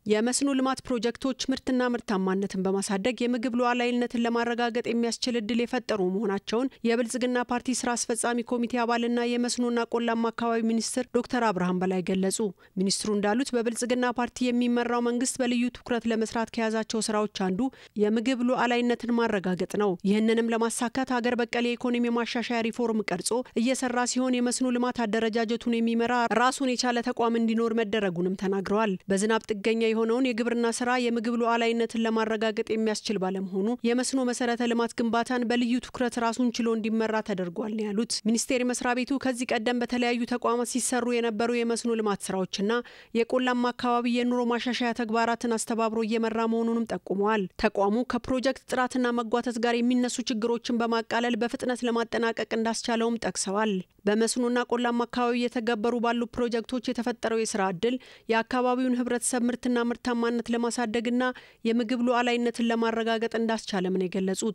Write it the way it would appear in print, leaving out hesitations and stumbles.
የመስኖ ልማት ፕሮጀክቶች ምርትና ምርታማነትን በማሳደግ የምግብ ሉዓላዊነትን ለማረጋገጥ የሚያስችል እድል የፈጠሩ መሆናቸውን የብልጽግና ፓርቲ ስራ አስፈጻሚ ኮሚቴ አባልና የመስኖና ቆላማ አካባቢ ሚኒስትር ዶክተር አብርሃም በላይ ገለጹ። ሚኒስትሩ እንዳሉት በብልጽግና ፓርቲ የሚመራው መንግስት በልዩ ትኩረት ለመስራት ከያዛቸው ስራዎች አንዱ የምግብ ሉዓላዊነትን ማረጋገጥ ነው። ይህንንም ለማሳካት ሀገር በቀል የኢኮኖሚ ማሻሻያ ሪፎርም ቀርጾ እየሰራ ሲሆን የመስኖ ልማት አደረጃጀቱን የሚመራ ራሱን የቻለ ተቋም እንዲኖር መደረጉንም ተናግረዋል። በዝናብ ጥገኛ የሆነውን የግብርና ስራ የምግብ ሉዓላዊነትን ለማረጋገጥ የሚያስችል ባለመሆኑ የመስኖ መሰረተ ልማት ግንባታን በልዩ ትኩረት ራሱን ችሎ እንዲመራ ተደርጓል ያሉት ሚኒስቴር መስሪያ ቤቱ ከዚህ ቀደም በተለያዩ ተቋማት ሲሰሩ የነበሩ የመስኖ ልማት ስራዎችና የቆላማ አካባቢ የኑሮ ማሻሻያ ተግባራትን አስተባብሮ እየመራ መሆኑንም ጠቁመዋል። ተቋሙ ከፕሮጀክት ጥራትና መጓተት ጋር የሚነሱ ችግሮችን በማቃለል በፍጥነት ለማጠናቀቅ እንዳስቻለውም ጠቅሰዋል። በመስኖና ቆላማ አካባቢ የተገበሩ ባሉ ፕሮጀክቶች የተፈጠረው የስራ እድል የአካባቢውን ህብረተሰብ ምርትና ምርታማነት ለማሳደግና የምግብ ሉዓላዊነትን ለማረጋገጥ እንዳስቻለም ነው የገለጹት።